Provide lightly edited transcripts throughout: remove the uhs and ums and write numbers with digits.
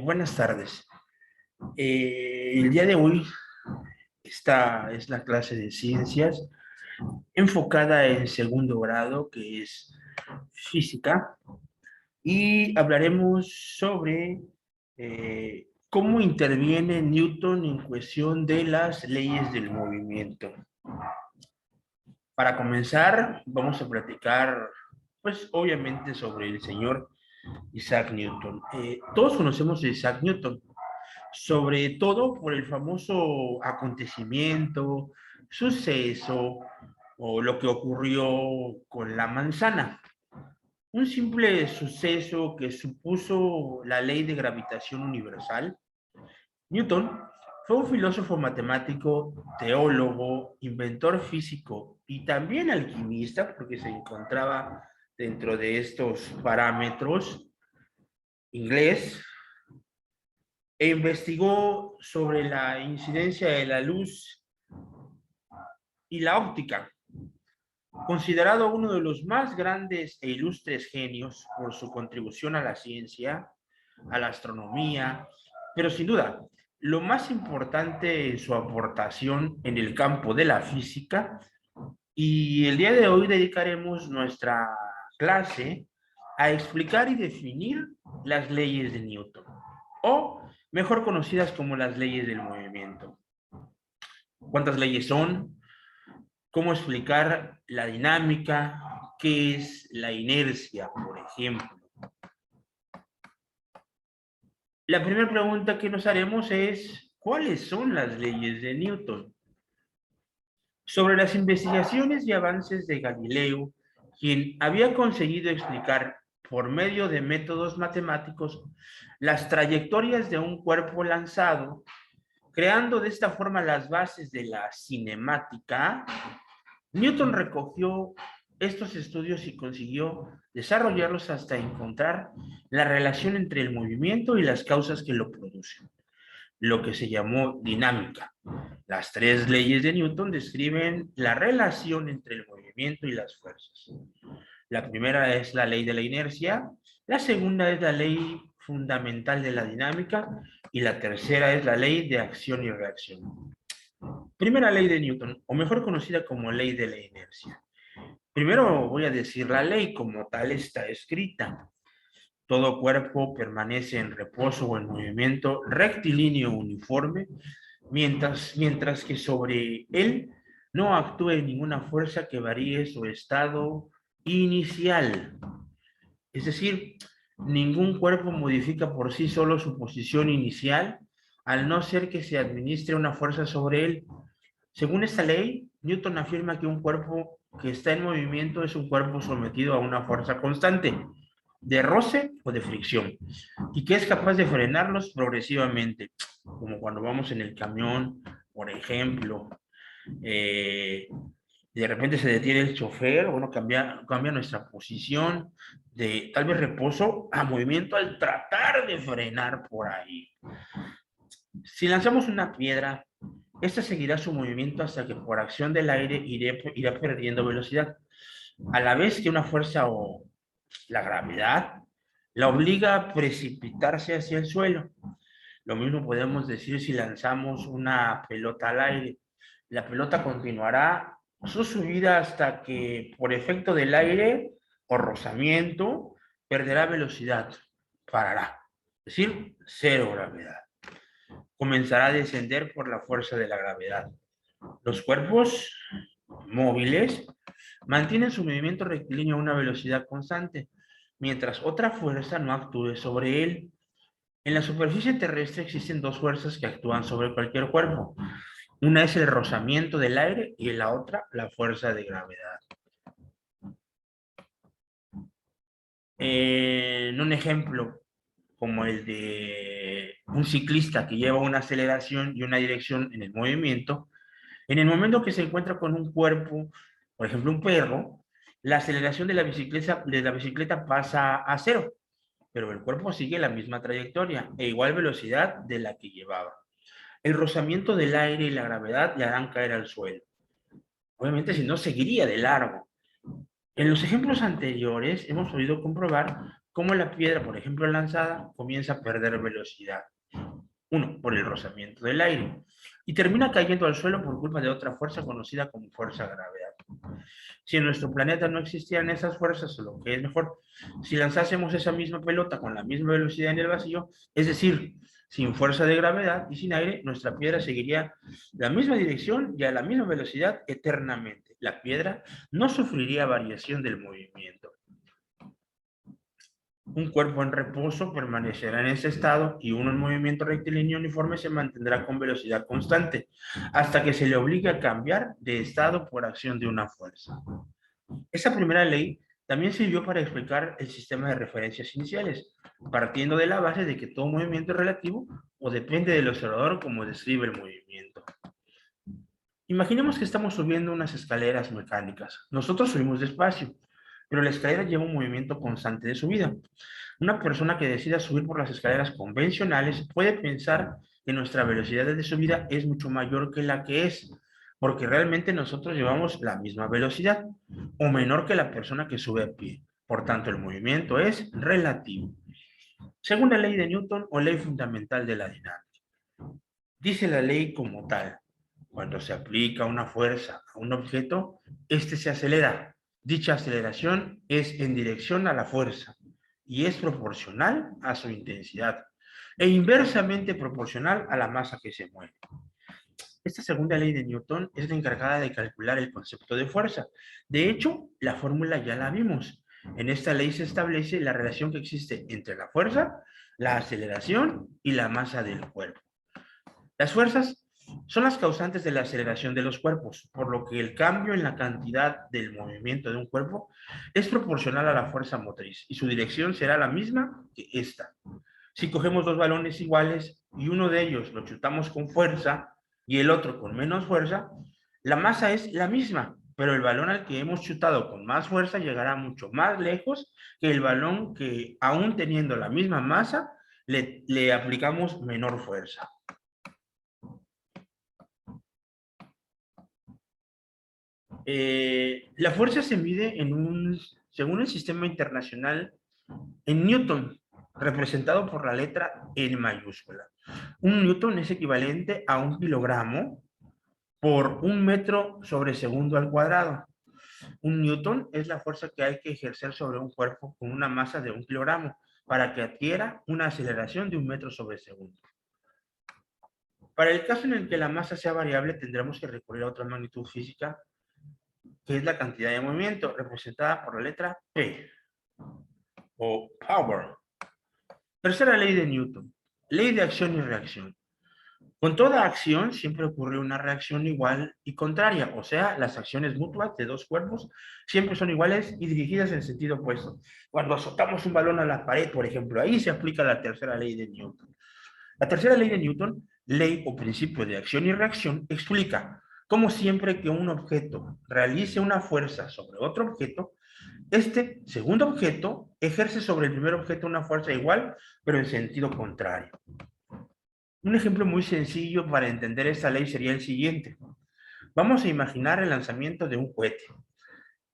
Buenas tardes. El día de hoy, esta es la clase de ciencias enfocada en segundo grado, que es física, y hablaremos sobre cómo interviene Newton en cuestión de las leyes del movimiento. Para comenzar, vamos a platicar, pues obviamente, sobre el señor Isaac Newton. Todos conocemos a Isaac Newton, sobre todo por el famoso acontecimiento, suceso o lo que ocurrió con la manzana. Un simple suceso que supuso la ley de gravitación universal. Newton fue un filósofo matemático, teólogo, inventor físico y también alquimista, porque se encontraba dentro de estos parámetros, inglés, e investigó sobre la incidencia de la luz y la óptica, considerado uno de los más grandes e ilustres genios por su contribución a la ciencia, a la astronomía, pero sin duda, lo más importante en su aportación en el campo de la física, y el día de hoy dedicaremos nuestra clase a explicar y definir las leyes de Newton, o mejor conocidas como las leyes del movimiento. ¿Cuántas leyes son? ¿Cómo explicar la dinámica? ¿Qué es la inercia, por ejemplo? La primera pregunta que nos haremos es, ¿cuáles son las leyes de Newton? Sobre las investigaciones y avances de Galileo, quien había conseguido explicar por medio de métodos matemáticos las trayectorias de un cuerpo lanzado, creando de esta forma las bases de la cinemática. Newton recogió estos estudios y consiguió desarrollarlos hasta encontrar la relación entre el movimiento y las causas que lo producen, lo que se llamó dinámica. Las tres leyes de Newton describen la relación entre el movimiento y las fuerzas. La primera es la ley de la inercia, la segunda es la ley fundamental de la dinámica y la tercera es la ley de acción y reacción. Primera ley de Newton, o mejor conocida como ley de la inercia. Primero voy a decir la ley como tal está escrita. Todo cuerpo permanece en reposo o en movimiento rectilíneo uniforme, mientras que sobre él no actúe ninguna fuerza que varíe su estado inicial. Es decir, ningún cuerpo modifica por sí solo su posición inicial, al no ser que se administre una fuerza sobre él. Según esta ley, Newton afirma que un cuerpo que está en movimiento es un cuerpo sometido a una fuerza constante, de roce o de fricción, y que es capaz de frenarlos progresivamente, como cuando vamos en el camión, por ejemplo, de repente se detiene el chofer, bueno, cambia nuestra posición de tal vez reposo a movimiento al tratar de frenar por ahí. Si lanzamos una piedra, esta seguirá su movimiento hasta que por acción del aire irá perdiendo velocidad, a la vez que una fuerza o la gravedad la obliga a precipitarse hacia el suelo. Lo mismo podemos decir si lanzamos una pelota al aire. La pelota continuará su subida hasta que, por efecto del aire o rozamiento, perderá velocidad, parará, es decir, cero gravedad. Comenzará a descender por la fuerza de la gravedad. Los cuerpos móviles mantienen su movimiento rectilíneo a una velocidad constante, mientras otra fuerza no actúe sobre él. En la superficie terrestre existen dos fuerzas que actúan sobre cualquier cuerpo. Una es el rozamiento del aire y la otra la fuerza de gravedad. En un ejemplo como el de un ciclista que lleva una aceleración y una dirección en el movimiento, en el momento que se encuentra con un cuerpo, por ejemplo un perro, la aceleración de la bicicleta pasa a cero, pero el cuerpo sigue la misma trayectoria e igual velocidad de la que llevaba. El rozamiento del aire y la gravedad le harán caer al suelo. Obviamente, si no, seguiría de largo. En los ejemplos anteriores hemos podido comprobar cómo la piedra, por ejemplo, lanzada, comienza a perder velocidad. Uno, por el rozamiento del aire, y termina cayendo al suelo por culpa de otra fuerza conocida como fuerza de gravedad. Si en nuestro planeta no existieran esas fuerzas, o lo que es mejor, si lanzásemos esa misma pelota con la misma velocidad en el vacío, es decir, sin fuerza de gravedad y sin aire, nuestra piedra seguiría la misma dirección y a la misma velocidad eternamente. La piedra no sufriría variación del movimiento. Un cuerpo en reposo permanecerá en ese estado y uno en movimiento rectilíneo uniforme se mantendrá con velocidad constante hasta que se le obligue a cambiar de estado por acción de una fuerza. Esa primera ley también sirvió para explicar el sistema de referencias iniciales, partiendo de la base de que todo movimiento es relativo o depende del observador como describe el movimiento. Imaginemos que estamos subiendo unas escaleras mecánicas. Nosotros subimos despacio, pero la escalera lleva un movimiento constante de subida. Una persona que decida subir por las escaleras convencionales puede pensar que nuestra velocidad de subida es mucho mayor que la que es, porque realmente nosotros llevamos la misma velocidad, o menor que la persona que sube a pie. Por tanto, el movimiento es relativo. Segunda ley de Newton o ley fundamental de la dinámica. Dice la ley como tal: cuando se aplica una fuerza a un objeto, este se acelera. Dicha aceleración es en dirección a la fuerza y es proporcional a su intensidad e inversamente proporcional a la masa que se mueve. Esta segunda ley de Newton es la encargada de calcular el concepto de fuerza. De hecho, la fórmula ya la vimos. En esta ley se establece la relación que existe entre la fuerza, la aceleración y la masa del cuerpo. Las fuerzas son las causantes de la aceleración de los cuerpos, por lo que el cambio en la cantidad del movimiento de un cuerpo es proporcional a la fuerza motriz y su dirección será la misma que esta. Si cogemos dos balones iguales y uno de ellos lo chutamos con fuerza y el otro con menos fuerza, la masa es la misma, pero el balón al que hemos chutado con más fuerza llegará mucho más lejos que el balón que, aún teniendo la misma masa, le aplicamos menor fuerza. La fuerza se mide según el sistema internacional, en Newton, representado por la letra N mayúscula. Un newton es equivalente a 1 kilogramo por 1 metro sobre segundo al cuadrado. Un newton es la fuerza que hay que ejercer sobre un cuerpo con una masa de 1 kilogramo para que adquiera una aceleración de 1 metro sobre segundo. Para el caso en el que la masa sea variable, tendremos que recurrir a otra magnitud física, que es la cantidad de movimiento, representada por la letra P, o power. Tercera ley de Newton, ley de acción y reacción. Con toda acción siempre ocurre una reacción igual y contraria, o sea, las acciones mutuas de dos cuerpos siempre son iguales y dirigidas en sentido opuesto. Cuando azotamos un balón a la pared, por ejemplo, ahí se aplica la tercera ley de Newton. La tercera ley de Newton, ley o principio de acción y reacción, explica cómo siempre que un objeto realice una fuerza sobre otro objeto, este segundo objeto ejerce sobre el primer objeto una fuerza igual, pero en sentido contrario. Un ejemplo muy sencillo para entender esta ley sería el siguiente. Vamos a imaginar el lanzamiento de un cohete.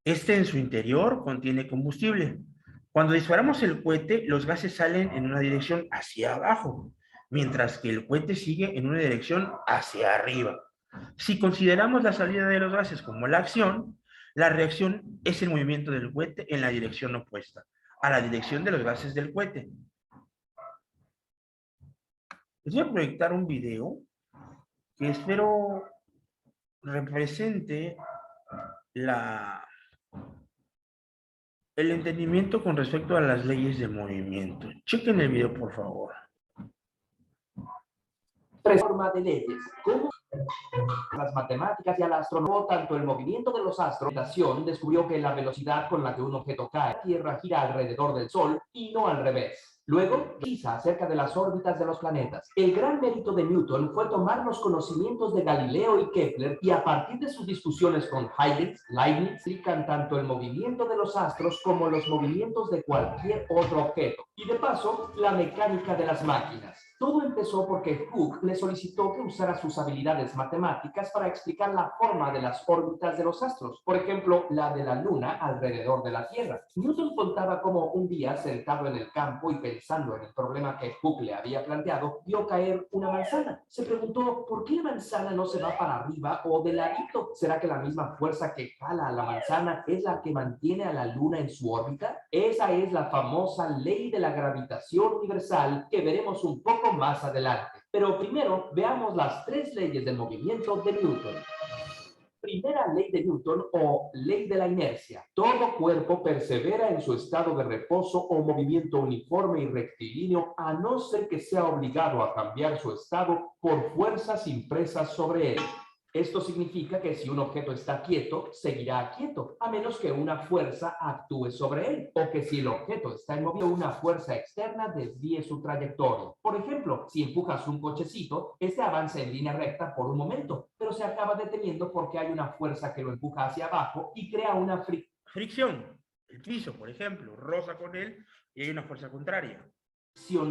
Este en su interior contiene combustible. Cuando disparamos el cohete, los gases salen en una dirección hacia abajo, mientras que el cohete sigue en una dirección hacia arriba. Si consideramos la salida de los gases como la acción, la reacción es el movimiento del cohete en la dirección opuesta, a la dirección de los gases del cohete. Les voy a proyectar un video que espero represente el entendimiento con respecto a las leyes de movimiento. Chequen el video, por favor. Forma de leyes, como las matemáticas y a la astronomía, tanto el movimiento de los astros. La gravitación descubrió que la velocidad con la que un objeto cae a la Tierra gira alrededor del Sol y no al revés. Luego, precisa acerca de las órbitas de los planetas. El gran mérito de Newton fue tomar los conocimientos de Galileo y Kepler y a partir de sus discusiones con Leibniz, explican tanto el movimiento de los astros como los movimientos de cualquier otro objeto. Y de paso, la mecánica de las máquinas. Todo empezó porque Hooke le solicitó que usara sus habilidades matemáticas para explicar la forma de las órbitas de los astros, por ejemplo, la de la Luna alrededor de la Tierra. Newton contaba cómo un día, sentado en el campo y pensando en el problema que Hooke le había planteado, vio caer una manzana. Se preguntó, ¿por qué la manzana no se va para arriba o de ladito? ¿Será que la misma fuerza que jala a la manzana es la que mantiene a la Luna en su órbita? Esa es la famosa ley de la gravitación universal que veremos un poco más adelante. Pero primero veamos las tres leyes del movimiento de Newton. Primera ley de Newton o ley de la inercia. Todo cuerpo persevera en su estado de reposo o movimiento uniforme y rectilíneo a no ser que sea obligado a cambiar su estado por fuerzas impresas sobre él. Esto significa que si un objeto está quieto, seguirá quieto, a menos que una fuerza actúe sobre él, o que si el objeto está en movimiento, una fuerza externa desvíe su trayectoria. Por ejemplo, si empujas un cochecito, este avanza en línea recta por un momento, pero se acaba deteniendo porque hay una fuerza que lo empuja hacia abajo y crea una fricción. El piso, por ejemplo, roza con él y hay una fuerza contraria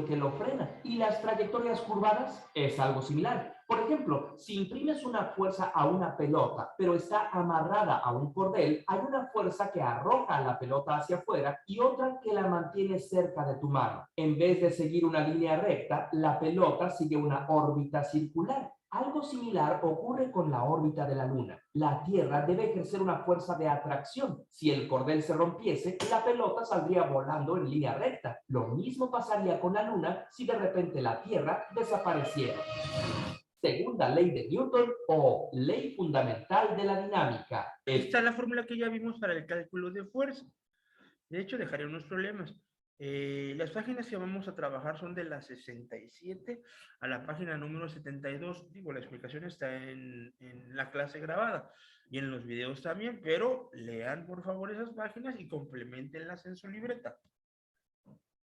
que lo frena. Y las trayectorias curvadas es algo similar. Por ejemplo, si imprimes una fuerza a una pelota, pero está amarrada a un cordel, hay una fuerza que arroja la pelota hacia afuera y otra que la mantiene cerca de tu mano. En vez de seguir una línea recta, la pelota sigue una órbita circular. Algo similar ocurre con la órbita de la Luna. La Tierra debe ejercer una fuerza de atracción. Si el cordel se rompiese, la pelota saldría volando en línea recta. Lo mismo pasaría con la Luna si de repente la Tierra desapareciera. Segunda ley de Newton o ley fundamental de la dinámica. Esta es la fórmula que ya vimos para el cálculo de fuerza. De hecho, dejaré unos problemas. Las páginas que vamos a trabajar son de la 67 a la página número 72. Digo, la explicación está en la clase grabada y en los videos también, pero lean por favor esas páginas y complementenlas en su libreta.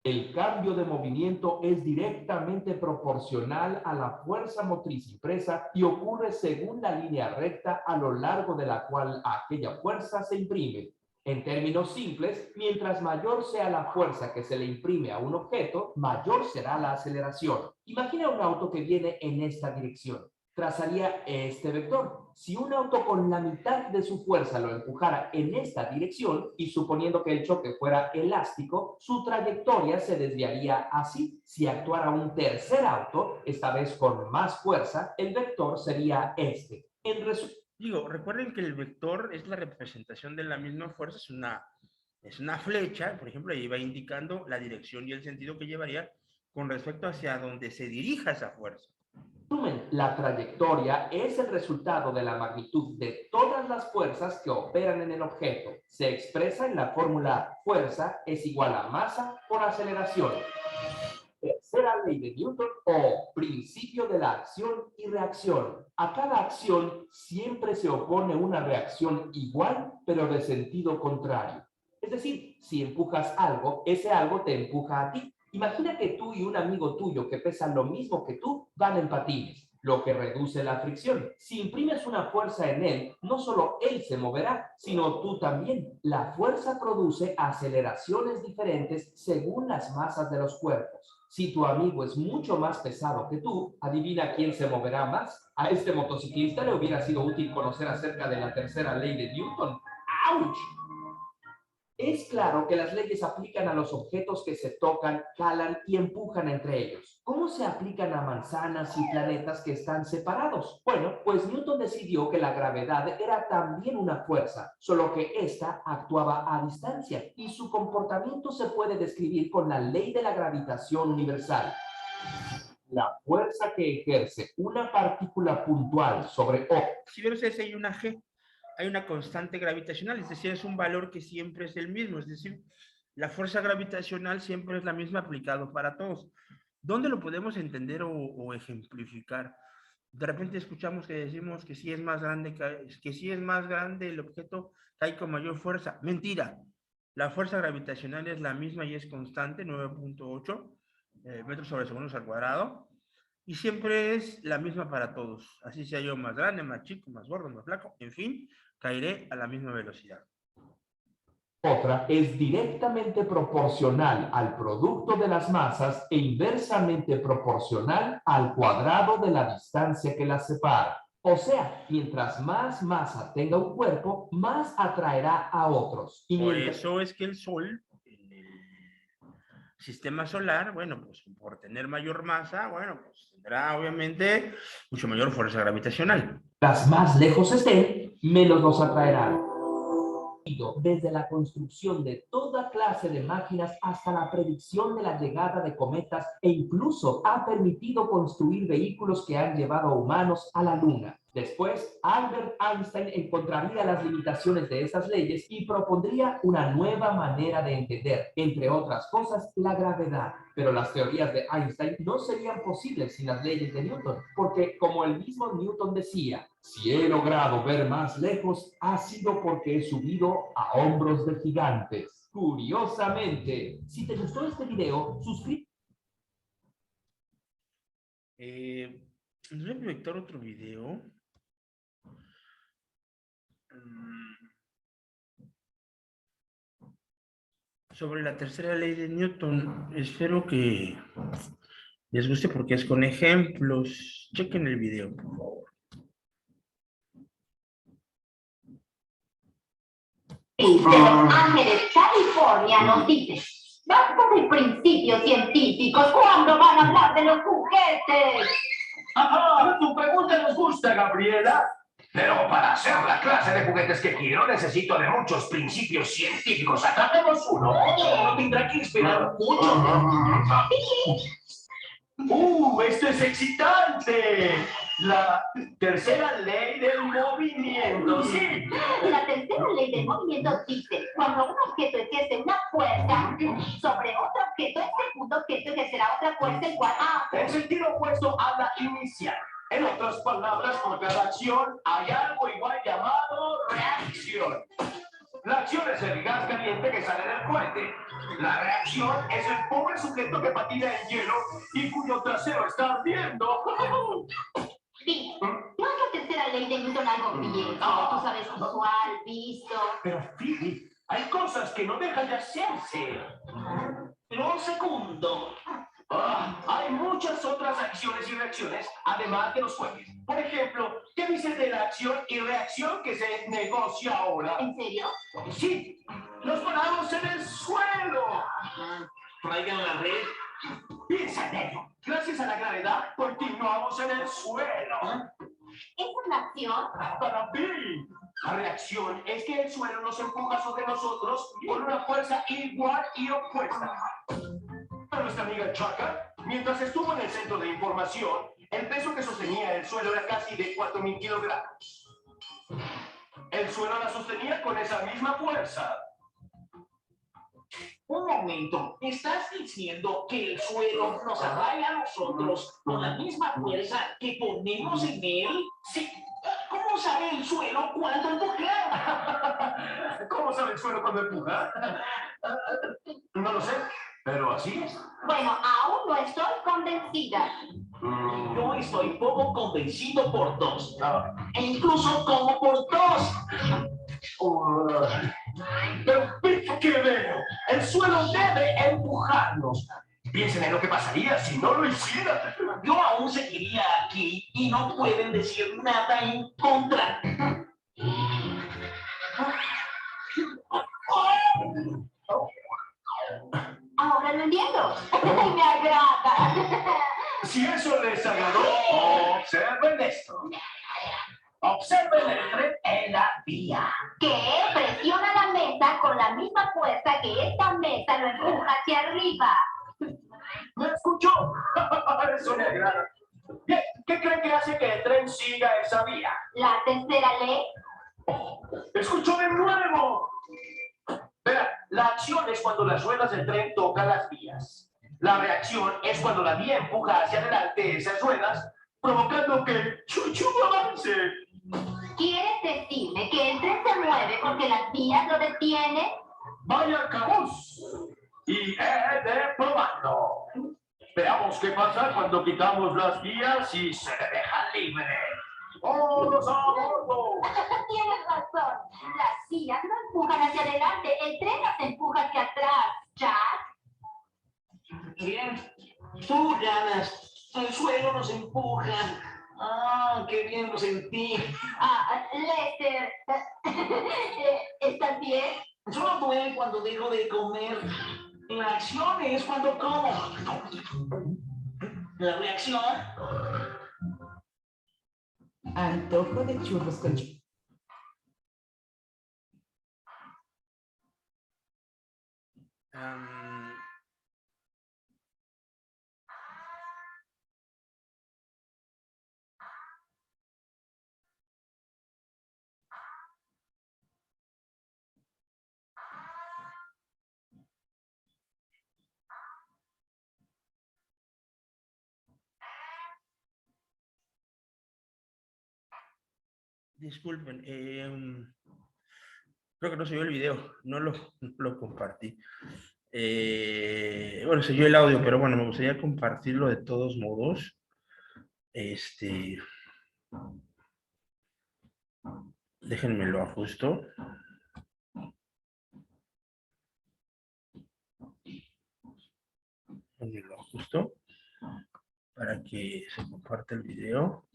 El cambio de movimiento es directamente proporcional a la fuerza motriz impresa y ocurre según la línea recta a lo largo de la cual aquella fuerza se imprime. En términos simples, mientras mayor sea la fuerza que se le imprime a un objeto, mayor será la aceleración. Imagina un auto que viene en esta dirección. Trazaría este vector. Si un auto con la mitad de su fuerza lo empujara en esta dirección y suponiendo que el choque fuera elástico, su trayectoria se desviaría así. Si actuara un tercer auto, esta vez con más fuerza, el vector sería este. Digo, recuerden que el vector es la representación de la misma fuerza, es una flecha, por ejemplo, ahí va indicando la dirección y el sentido que llevaría con respecto hacia donde se dirija esa fuerza. La trayectoria es el resultado de la magnitud de todas las fuerzas que operan en el objeto. Se expresa en la fórmula fuerza es igual a masa por aceleración. Tercera ley de Newton o principio de la acción y reacción. A cada acción siempre se opone una reacción igual pero de sentido contrario. Es decir, si empujas algo, ese algo te empuja a ti. Imagina que tú y un amigo tuyo que pesan lo mismo que tú van en patines, lo que reduce la fricción. Si imprimes una fuerza en él, no solo él se moverá, sino tú también. La fuerza produce aceleraciones diferentes según las masas de los cuerpos. Si tu amigo es mucho más pesado que tú, adivina quién se moverá más. A este motociclista le hubiera sido útil conocer acerca de la tercera ley de Newton. ¡Auch! Es claro que las leyes aplican a los objetos que se tocan, jalan y empujan entre ellos. ¿Cómo se aplican a manzanas y planetas que están separados? Bueno, pues Newton decidió que la gravedad era también una fuerza, solo que ésta actuaba a distancia y su comportamiento se puede describir con la ley de la gravitación universal. La fuerza que ejerce una partícula puntual sobre otro. Si ven ustedes, hay una G, hay una constante gravitacional, es decir, es un valor que siempre es el mismo, es decir, la fuerza gravitacional siempre es la misma aplicado para todos. ¿Dónde lo podemos entender o ejemplificar? De repente escuchamos que decimos que si es más grande, que si es más grande el objeto, cae con mayor fuerza. Mentira. La fuerza gravitacional es la misma y es constante, 9.8 metros sobre segundos al cuadrado. Y siempre es la misma para todos. Así sea yo más grande, más chico, más gordo, más flaco, en fin, caeré a la misma velocidad. Otra es directamente proporcional al producto de las masas e inversamente proporcional al cuadrado de la distancia que las separa. O sea, mientras más masa tenga un cuerpo, más atraerá a otros. Y Por mientras... eso es que el Sol, en el sistema solar, bueno, pues por tener mayor masa, bueno, pues tendrá obviamente mucho mayor fuerza gravitacional. más lejos estén, menos los atraerán. Desde la construcción de toda clase de máquinas hasta la predicción de la llegada de cometas e incluso ha permitido construir vehículos que han llevado a humanos a la Luna. Después, Albert Einstein encontraría las limitaciones de esas leyes y propondría una nueva manera de entender, entre otras cosas, la gravedad. Pero las teorías de Einstein no serían posibles sin las leyes de Newton, porque como el mismo Newton decía, si he logrado ver más lejos, ha sido porque he subido a hombros de gigantes. Curiosamente, si te gustó este video, suscríbete. Les voy a proyectar otro video. Sobre la tercera ley de Newton. Espero que les guste porque es con ejemplos. Chequen el video, por favor. De Los Ángeles, California, nos dice: basta de principios científicos cuando van a hablar de los juguetes. Ajá, tu pregunta nos gusta, Gabriela. Pero para hacer la clase de juguetes que quiero, necesito de muchos principios científicos. Atrapemos uno. No tendrá que esperar mucho. Esto es excitante. La tercera ley del movimiento, sí. La tercera ley del movimiento dice: cuando un objeto ejerce una fuerza sobre otro objeto, el segundo objeto ejercerá otra fuerza igual a... En sentido opuesto a la inicial. En otras palabras, por cada acción hay algo igual llamado reacción. La acción es el gas caliente que sale del cohete. La reacción es el pobre sujeto que patina en hielo y cuyo trasero está ardiendo. Sí, no es la tercera ley de Newton algo viejo, tú sabes, visual, visto. Pero Phoebe, hay cosas que no dejan de hacerse. Pero un segundo. Hay muchas otras acciones y reacciones, además de los jueces. Por ejemplo, ¿qué dices de la acción y reacción que se negocia ahora? ¿En serio? Sí, nos paramos en el suelo. Traigan la red. Piensa en ello. Gracias a la gravedad, continuamos en el suelo. ¿Esa es la acción? Para mí, la reacción es que el suelo nos empuja sobre nosotros con una fuerza igual y opuesta. A nuestra amiga Chaka, mientras estuvo en el centro de información, el peso que sostenía el suelo era casi de 4.000 kilogramos. El suelo la sostenía con esa misma fuerza. Un momento, ¿estás diciendo que el suelo nos atrae a nosotros con la misma fuerza que ponemos en él? Sí. ¿Cómo sabe el suelo cuando empuja? ¿Cómo sabe el suelo cuando empuja? No lo sé, pero así es. Bueno, aún no estoy convencida. Yo estoy poco convencido por dos. E incluso como por dos. Pero ¿qué veo? El suelo debe empujarnos. Piensen en lo que pasaría si no lo hiciera. Yo aún seguiría aquí y no pueden decir nada en contra. Ahora lo entiendo. Me agrada. Si eso les agradó, observen esto. Observen el tren en la vía. Que presiona la mesa con la misma fuerza que esta mesa lo empuja hacia arriba. ¿Me escuchó? Eso me agrada. Bien, ¿qué creen que hace que el tren siga esa vía? La tercera ley. ¡Escuchó de nuevo! Verá, la acción es cuando las ruedas del tren tocan las vías. La reacción es cuando la vía empuja hacia adelante esas ruedas, provocando que el chuchu avance. ¿Quieres decirme que el tren se mueve porque las vías lo detienen? ¡Vaya cabuz! Y he de probarlo. Veamos qué pasa cuando quitamos las vías y se deja libre. ¡Todos a bordo! Tienes razón. Las sillas no empujan hacia adelante, el tren las empuja hacia atrás. Jack, Bien, tú ganas. El suelo nos empuja. Ah, qué bien lo sentí. Lester, ¿estás bien? Solo duele cuando dejo de comer. La acción es cuando como. La reacción. Antojo de churros con Disculpen, creo que no se vio el video, no lo compartí. Bueno, se vio el audio, pero bueno, me gustaría compartirlo de todos modos. Déjenme lo ajusto. Déjenme lo ajusto para que se comparte el video.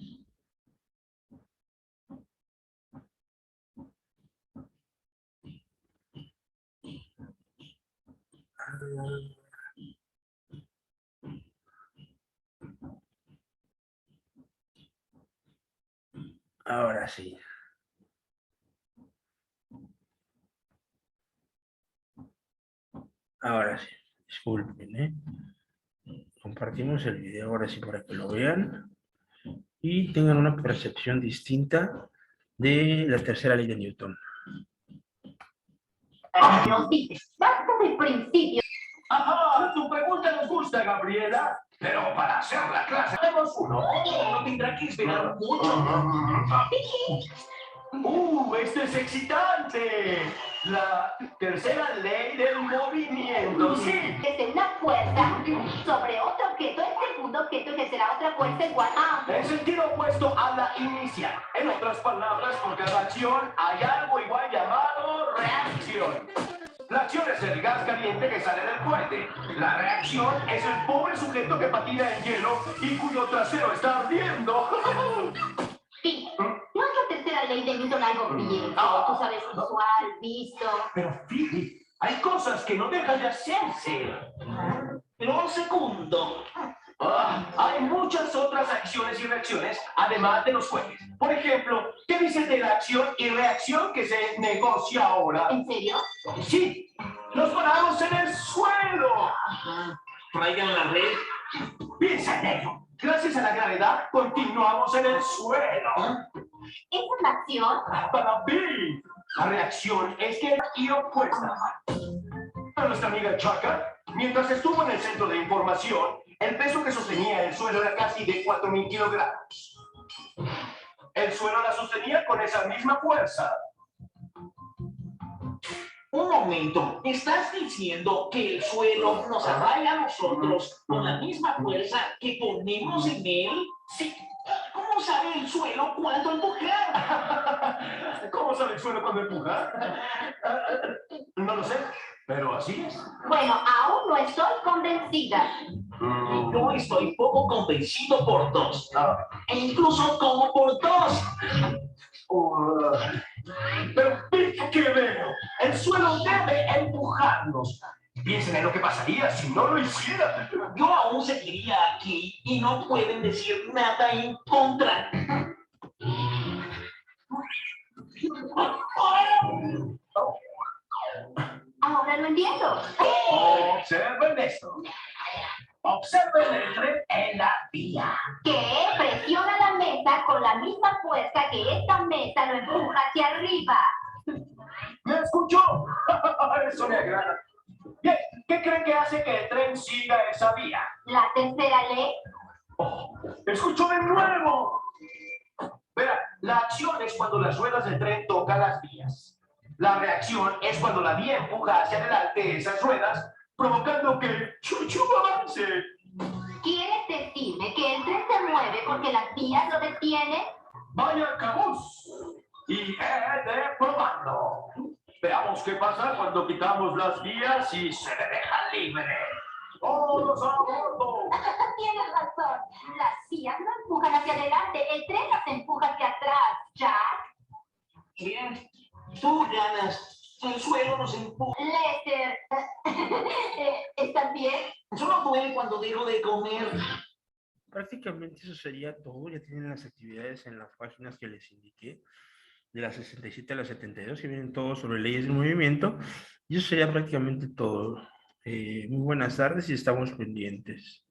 Ahora sí. Ahora sí. Disculpen, ¿eh? Compartimos el video ahora sí para que lo vean y tengan una percepción distinta de la tercera ley de Newton. Nos dices, basta de principios. Ajá, tu pregunta nos gusta, Gabriela. Pero para hacer la clase tenemos uno. No tendrá que esperar mucho. Este es excitante. La tercera ley del movimiento, sí. Desde una fuerza sobre otro objeto, el segundo objeto ejercerá otra fuerza igual a... En sentido opuesto a la inicial. En otras palabras, por cada acción hay algo igual llamado reacción. La acción es el gas caliente que sale del cohete. La reacción es el pobre sujeto que patina en hielo y cuyo trasero está ardiendo. Sí, ¿no es la tercera ley de Newton algo viejo? Tú sabes, visual, visto. Pero Phoebe, hay cosas que no dejan de hacerse. Pero un segundo. Hay muchas otras acciones y reacciones, además de los cohetes. Por ejemplo, ¿qué dices de la acción y reacción que se negocia ahora? ¿En serio? Sí, nos paramos en el suelo. Traigan la red. Piensa en ello. Gracias a la gravedad, continuamos en el suelo. ¿Esa es la acción? Para Bill, la reacción es que y opuesta. Para nuestra amiga Chaka, mientras estuvo en el centro de información, el peso que sostenía el suelo era casi de 4.000 kilogramos. El suelo la sostenía con esa misma fuerza. Un momento, ¿estás diciendo que el suelo nos arraiga a nosotros con la misma fuerza que ponemos en él? Sí. ¿Cómo sabe el suelo cuánto empujar? ¿Cómo sabe el suelo cuando empuja? No lo sé, pero así es. Bueno, aún no estoy convencida. Yo estoy poco convencido por dos. E incluso como por dos. Pero ¿qué veo? El suelo debe empujarnos. Piensen en lo que pasaría si no lo hiciera. Yo aún seguiría aquí y no pueden decir nada en contra. Ahora lo entiendo. Observen esto. Observen el tren en la vía. Que presiona la mesa con la misma fuerza que esta mesa lo empuja hacia arriba. ¿Me escuchó? Eso me agrada. ¿Qué creen que hace que el tren siga esa vía? La tercera ley. ¡Escuchó de nuevo! Verá, la acción es cuando las ruedas del tren tocan las vías. La reacción es cuando la vía empuja hacia adelante esas ruedas, provocando que el chuchu avance. ¿Quieres decirme que el tren se mueve porque las vías lo detienen? Vaya cabuz. Y he de probarlo. Veamos qué pasa cuando quitamos las guías y se le deja libre. ¡Todos a bordo! Tienes razón. Las vías no empujan hacia adelante, el tren las empuja hacia atrás, Jack. Bien, tú ganas. El suelo nos empuja. Lester, ¿estás bien? Solo duele cuando dejo de comer. Prácticamente eso sería todo. Ya tienen las actividades en las páginas que les indiqué, de las 67 a las 72, que vienen todos sobre leyes del movimiento. Y eso sería prácticamente todo. Muy buenas tardes y estamos pendientes.